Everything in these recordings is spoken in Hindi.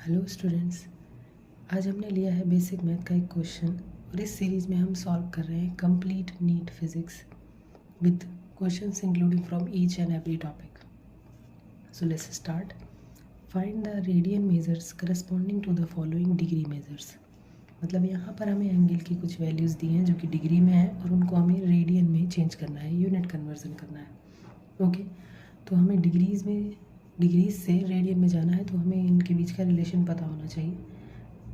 हेलो स्टूडेंट्स, आज हमने लिया है बेसिक मैथ का एक क्वेश्चन और इस सीरीज़ में हम सॉल्व कर रहे हैं complete NEET physics with questions including from each and every topic. So let's start. Find the radian measures corresponding to the following degree measures. मतलब यहाँ पर हमें एंगल की कुछ वैल्यूज़ दी हैं जो कि डिग्री में है और उनको हमें रेडियन में चेंज करना है, यूनिट कन्वर्जन करना है। ओके, तो हमें डिग्रीज से रेडियन में जाना है, तो हमें इनके बीच का रिलेशन पता होना चाहिए।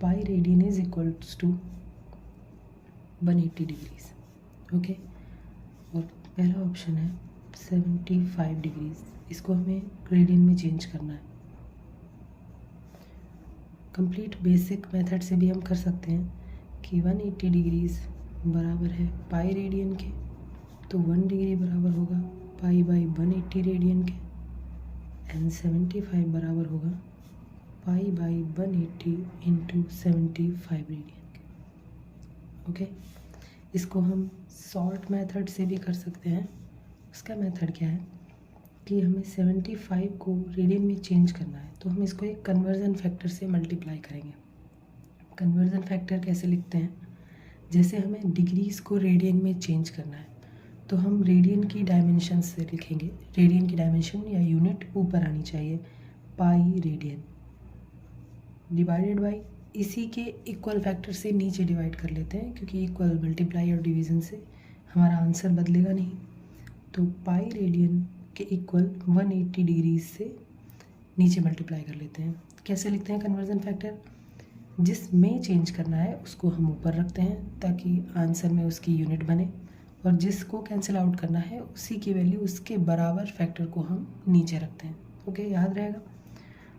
Pi radian is equals to 180 degrees. Okay, और पहला ऑप्शन है 75 डिग्रीज, इसको हमें रेडियन में चेंज करना है। कंप्लीट बेसिक मेथड से भी हम कर सकते हैं कि 180 डिग्रीज बराबर है पाई रेडियन के, तो 1 डिग्री बराबर होगा पाई बाई 180 रेडियन के, एंड 75 बराबर होगा पाई बाई 180 इंटू 75 रेडियन के। ओके, इसको हम सॉर्ट मेथड से भी कर सकते हैं। उसका मेथड क्या है कि हमें 75 को रेडियन में चेंज करना है, तो हम इसको एक कन्वर्जन फैक्टर से मल्टीप्लाई करेंगे। कन्वर्जन फैक्टर कैसे लिखते हैं? जैसे हमें डिग्रीज को रेडियन में चेंज करना है, तो हम रेडियन की डायमेंशन से लिखेंगे। रेडियन की डायमेंशन या यूनिट ऊपर आनी चाहिए, पाई रेडियन डिवाइडेड बाई इसी के इक्वल फैक्टर से नीचे डिवाइड कर लेते हैं, क्योंकि इक्वल मल्टीप्लाई और डिवीज़न से हमारा आंसर बदलेगा नहीं। तो पाई रेडियन के इक्वल 180 डिग्रीज से नीचे मल्टीप्लाई कर लेते हैं। कैसे लिखते हैं कन्वर्जन फैक्टर? जिसमें चेंज करना है उसको हम ऊपर रखते हैं ताकि आंसर में उसकी यूनिट बने, और जिसको कैंसिल आउट करना है उसी की वैल्यू, उसके बराबर फैक्टर को हम नीचे रखते हैं। ओके, याद रहेगा।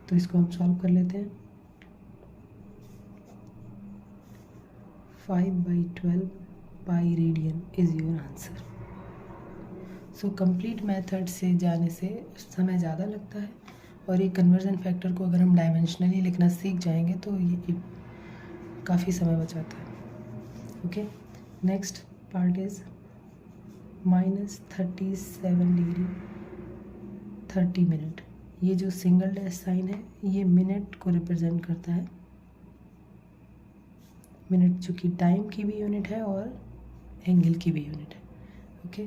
तो इसको हम सॉल्व कर लेते हैं। 5/12 pi radian is your answer. So complete method से जाने से समय ज़्यादा लगता है, और ये कन्वर्जन फैक्टर को अगर हम डायमेंशनली लिखना सीख जाएंगे तो ये काफ़ी समय बचाता है। Okay, next part is -37 degree 30 minute. ये जो सिंगल डैश साइन है ये मिनट को रिप्रेजेंट करता है। मिनट जो कि टाइम की भी यूनिट है और एंगल की भी यूनिट है। ओके,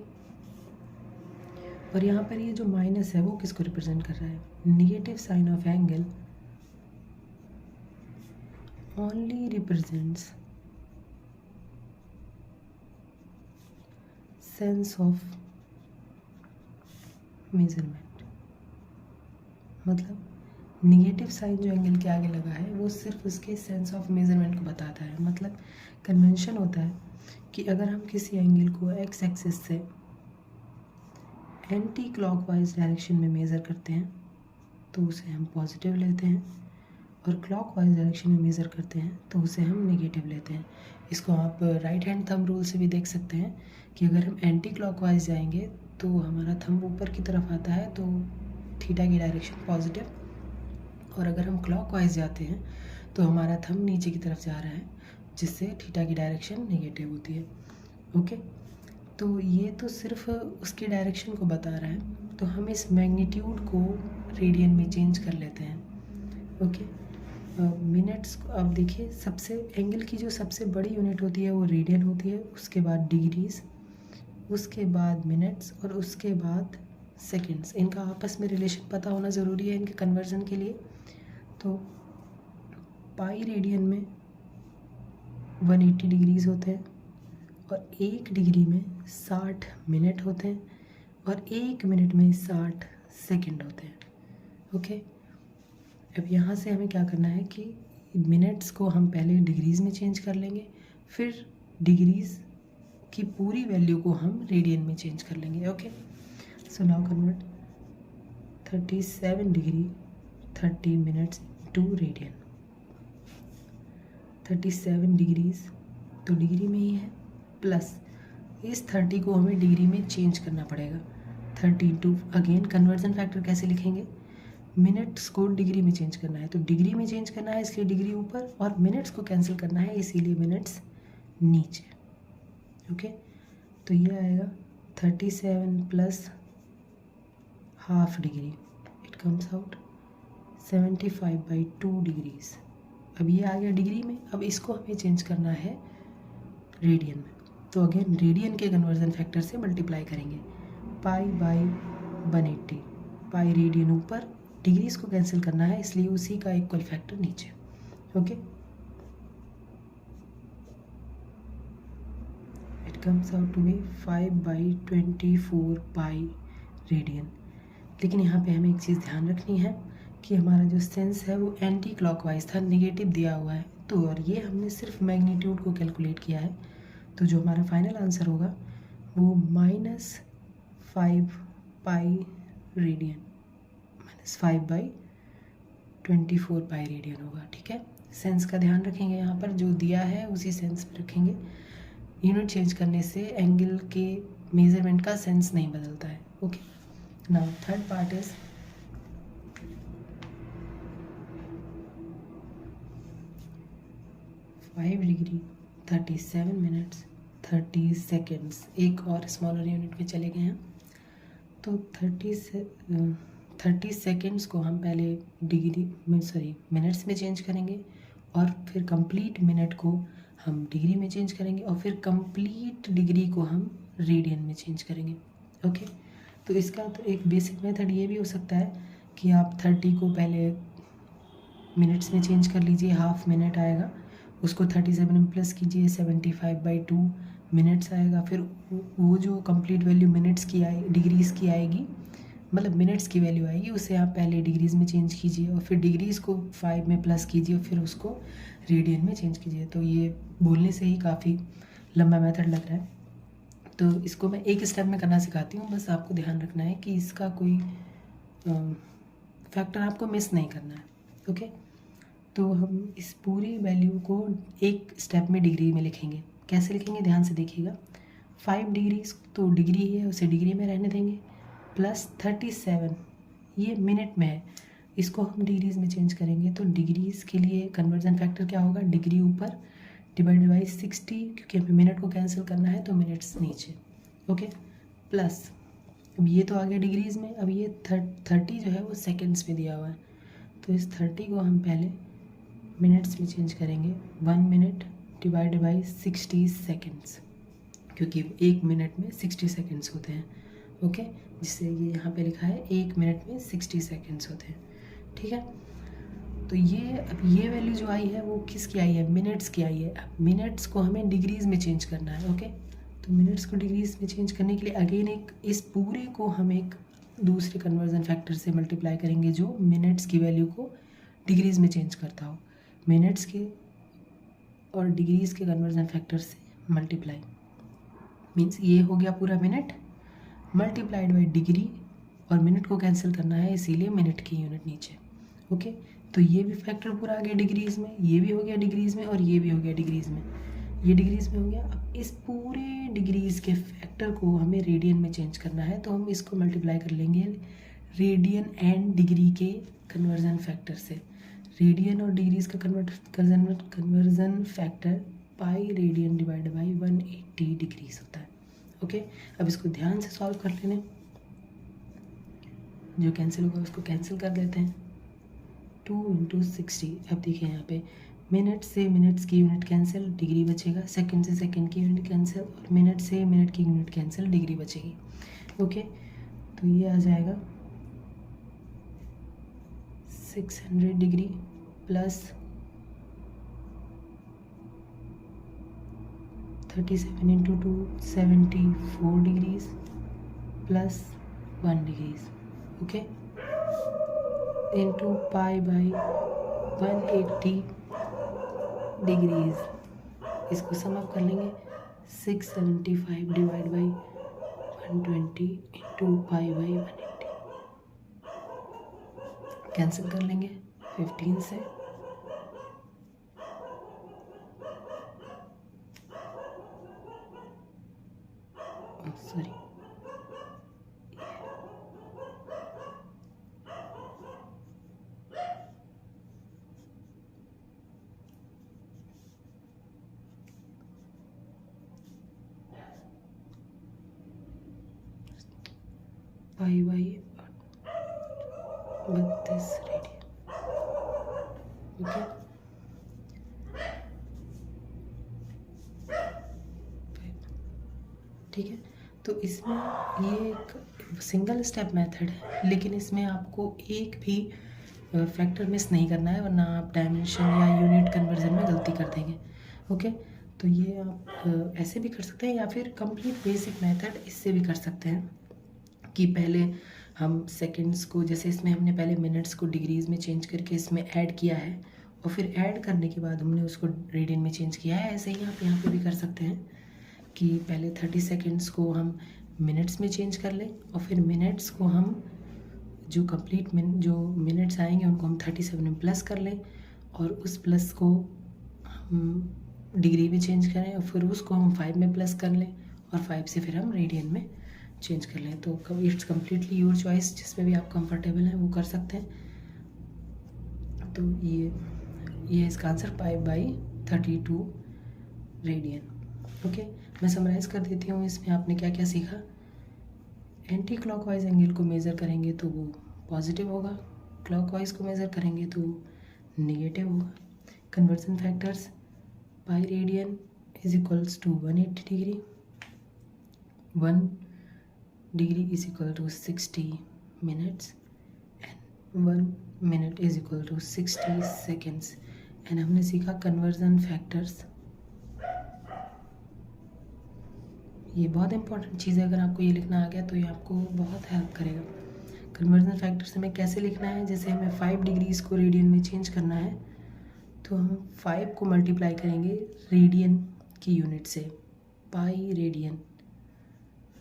और यहाँ पर ये जो माइनस है वो किसको रिप्रेजेंट कर रहा है? Negative sign of angle only represents sense of measurement. मतलब निगेटिव साइन जो एंगल के आगे लगा है वो सिर्फ उसके सेंस ऑफ मेजरमेंट को बताता है। मतलब कन्वेंशन होता है कि अगर हम किसी एंगल को एक्स एक्सिस से एंटी क्लॉकवाइज डायरेक्शन में मेज़र करते हैं तो उसे हम पॉजिटिव लेते हैं, और क्लॉकवाइज डायरेक्शन में मेज़र करते हैं तो उसे हम नेगेटिव लेते हैं। इसको आप राइट हैंड थंब रूल से भी देख सकते हैं कि अगर हम एंटी क्लॉकवाइज जाएंगे तो हमारा थंब ऊपर की तरफ आता है, तो थीटा की डायरेक्शन पॉजिटिव, और अगर हम क्लॉकवाइज जाते हैं तो हमारा थंब नीचे की तरफ जा रहा है, जिससे थीटा की डायरेक्शन नेगेटिव होती है। ओके, तो ये तो सिर्फ उसके डायरेक्शन को बता रहा है, तो हम इस मैग्नीट्यूड को रेडियन में चेंज कर लेते हैं। ओके, मिनट्स को अब देखिए, सबसे एंगल की जो सबसे बड़ी यूनिट होती है वो रेडियन होती है, उसके बाद डिग्रीज, उसके बाद मिनट्स, और उसके बाद सेकंड्स। इनका आपस में रिलेशन पता होना ज़रूरी है इनके कन्वर्जन के लिए। तो पाई रेडियन में 180 डिग्रीज होते हैं, और 1 डिग्री में 60 मिनट होते हैं, और 1 मिनट में 60 सेकंड होते हैं। ओके, अब यहाँ से हमें क्या करना है कि मिनट्स को हम पहले डिग्रीज़ में चेंज कर लेंगे, फिर डिग्रीज़ की पूरी वैल्यू को हम रेडियन में चेंज कर लेंगे। Okay, so now convert 37 degree 30 minutes to radian. 37 degrees तो डिग्री में ही है, प्लस इस 30 को हमें डिग्री में चेंज करना पड़ेगा। 32 अगेन कन्वर्जन फैक्टर कैसे लिखेंगे? मिनट्स को डिग्री में चेंज करना है, तो डिग्री में चेंज करना है इसलिए डिग्री ऊपर, और मिनट्स को कैंसिल करना है इसीलिए मिनट्स नीचे। ओके, तो ये आएगा 37 plus half degree, it comes out 75/2 degrees. अब ये आ गया डिग्री में, अब इसको हमें चेंज करना है रेडियन में। तो अगेन रेडियन के कन्वर्जन फैक्टर से मल्टीप्लाई करेंगे, π/180। पाई रेडियन ऊपर, डिग्रीज को कैंसिल करना है इसलिए उसी का इक्वल फैक्टर नीचे। Okay, it comes out to be 5/24 pi radian. लेकिन यहाँ पे हमें एक चीज़ ध्यान रखनी है कि हमारा जो सेंस है वो एंटी क्लॉकवाइज था, नेगेटिव दिया हुआ है। तो और ये हमने सिर्फ मैग्नीट्यूड को कैलकुलेट किया है, तो जो हमारा फाइनल आंसर होगा वो -5 पाई रेडियन, -5/24 पाई रेडियन होगा। ठीक है, सेंस का ध्यान रखेंगे, यहाँ पर जो दिया है उसी सेंस पे रखेंगे। यूनिट चेंज करने से एंगल के मेजरमेंट का सेंस नहीं बदलता है। Okay, now third part is 5 degree 37 minutes 30 seconds. एक और स्मॉलर यूनिट में चले गए हैं, तो 30 सेकेंड्स को हम पहले मिनट्स में चेंज करेंगे, और फिर कंप्लीट मिनट को हम डिग्री में चेंज करेंगे, और फिर कंप्लीट डिग्री को हम रेडियन में चेंज करेंगे। ओके, तो इसका तो एक बेसिक मेथड ये भी हो सकता है कि आप 30 को पहले मिनट्स में चेंज कर लीजिए, हाफ मिनट आएगा, उसको 37 में प्लस कीजिए, 75/2 मिनट्स आएगा। फिर वो जो कंप्लीट वैल्यू मिनट्स की डिग्रीज़ की आएगी, मतलब मिनट्स की वैल्यू आएगी, उसे आप पहले डिग्रीज़ में चेंज कीजिए, और फिर डिग्रीज़ को 5 में प्लस कीजिए, और फिर उसको रेडियन में चेंज कीजिए। तो ये बोलने से ही काफ़ी लंबा मेथड लग रहा है, तो इसको मैं एक स्टेप में करना सिखाती हूँ। बस आपको ध्यान रखना है कि इसका कोई फैक्टर आपको मिस नहीं करना है। ओके, तो हम इस पूरी वैल्यू को एक स्टेप में डिग्री में लिखेंगे। कैसे लिखेंगे, ध्यान से देखिएगा। 5 डिग्रीज तो डिग्री है, उसे डिग्री में रहने देंगे, प्लस 37 ये मिनट में है, इसको हम डिग्रीज़ में चेंज करेंगे। तो डिग्रीज़ के लिए कन्वर्जन फैक्टर क्या होगा, डिग्री ऊपर डिवाइडेड बाई 60, क्योंकि हमें मिनट को कैंसिल करना है तो मिनट्स नीचे। ओके, प्लस अब ये तो आ गया डिग्रीज़ में, अब ये 30 जो है वो सेकेंड्स में दिया हुआ है, तो इस 30 को हम पहले मिनट्स में चेंज करेंगे। 1 मिनट डिवाइडेड बाई 60 सेकेंड्स, क्योंकि 1 मिनट में 60 सेकेंड्स होते हैं। ओके, जिससे ये यहाँ पे लिखा है 1 मिनट में 60 सेकेंड्स होते हैं। ठीक है, तो ये अब ये वैल्यू जो आई है वो किसकी आई है, मिनट्स की आई है। अब मिनट्स को हमें डिग्रीज़ में चेंज करना है। ओके, तो मिनट्स को डिग्रीज़ में चेंज करने के लिए अगेन एक इस पूरे को हम एक दूसरे कन्वर्जन फैक्टर से मल्टीप्लाई करेंगे जो मिनट्स की वैल्यू को डिग्रीज़ में चेंज करता हो। मिनट्स के और डिग्रीज़ के कन्वर्जन फैक्टर से मल्टीप्लाई मीन्स ये हो गया पूरा मिनट मल्टीप्लाइड बाई डिग्री, और मिनट को कैंसिल करना है इसीलिए मिनट की यूनिट नीचे। ओके, तो ये भी फैक्टर पूरा आ गया डिग्रीज़ में, ये भी हो गया डिग्रीज़ में, और ये भी हो गया डिग्रीज़ में, ये डिग्रीज़ में हो गया। अब इस पूरे डिग्रीज़ के फैक्टर को हमें रेडियन में चेंज करना है, तो हम इसको मल्टीप्लाई कर लेंगे रेडियन एंड डिग्री के कन्वर्जन फैक्टर से। रेडियन और डिग्रीज़ का conversion factor pi radian divide by 180 degrees होता है। ओके, अब इसको ध्यान से सॉल्व कर लेने, जो कैंसिल होगा उसको कैंसिल कर देते हैं। 2 × 60। अब देखिए यहाँ पे मिनट से मिनट्स की यूनिट कैंसिल, डिग्री बचेगा, सेकंड से सेकंड की यूनिट कैंसिल, और मिनट से मिनट की यूनिट कैंसिल, डिग्री बचेगी। ओके, तो ये आ जाएगा 600 degree plus 37 × 2 74 degrees plus 1 degrees. Okay, into pi by 180 degrees. इसको सम अप कर लेंगे, 675 divide by 120 into pi by 180, cancel कर लेंगे 15 से। Sorry, pi by 32 radian. ठीक है। तो इसमें ये एक सिंगल स्टेप मेथड है, लेकिन इसमें आपको एक भी फैक्टर मिस नहीं करना है, वरना आप डायमेंशन या यूनिट कन्वर्जन में गलती कर देंगे। ओके, तो ये आप ऐसे भी कर सकते हैं, या फिर कंप्लीट बेसिक मेथड इससे भी कर सकते हैं कि पहले हम सेकंड्स को, जैसे इसमें हमने पहले मिनट्स को डिग्रीज़ में चेंज करके इसमें ऐड किया है, और फिर ऐड करने के बाद हमने उसको रेडियन में चेंज किया है। ऐसे ही आप यहाँ पे भी कर सकते हैं कि पहले 30 सेकेंड्स को हम मिनट्स में चेंज कर लें, और फिर मिनट्स को हम जो कंप्लीट जो मिनट्स आएंगे उनको हम 37 में प्लस कर लें, और उस प्लस को हम डिग्री में चेंज करें, और फिर उसको हम 5 में प्लस कर लें, और 5 से फिर हम रेडियन में चेंज कर लें। तो इट्स कम्प्लीटली योर चॉइस, जिसमें भी आप कंफर्टेबल हैं वो कर सकते हैं। तो ये इसका आंसर 5/32 रेडियन। ओके, मैं समराइज़ कर देती हूँ। इसमें आपने क्या क्या सीखा। एंटी क्लॉकवाइज एंगल को मेज़र करेंगे तो वो पॉजिटिव होगा, क्लॉकवाइज को मेज़र करेंगे तो नेगेटिव होगा। Conversion factors, pi radian is equals to 180 degree, 1 degree is equal to 60 minutes, and 1 minute is equal to 60 seconds. And हमने सीखा कन्वर्जन फैक्टर्स। ये बहुत इंपॉर्टेंट चीज़ है, अगर आपको ये लिखना आ गया तो ये आपको बहुत हेल्प करेगा। कन्वर्जन फैक्टर्स हमें कैसे लिखना है, जैसे हमें 5 डिग्रीज़ को रेडियन में चेंज करना है, तो हम 5 को मल्टीप्लाई करेंगे रेडियन की यूनिट से, pi radian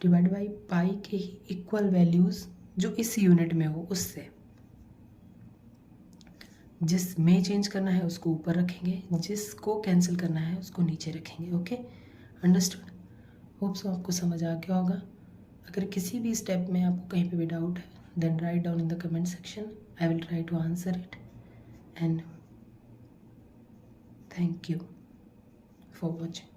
divide by pi के ही इक्वल वैल्यूज़ जो इस यूनिट में हो उससे। जिस में चेंज करना है उसको ऊपर रखेंगे, जिसको कैंसिल करना है उसको नीचे रखेंगे। Okay, understood. होप सो आपको समझ आ गया होगा। अगर किसी भी स्टेप में आपको कहीं पे भी डाउट है, then write down in the comment section, I will try to answer it. And thank you for watching.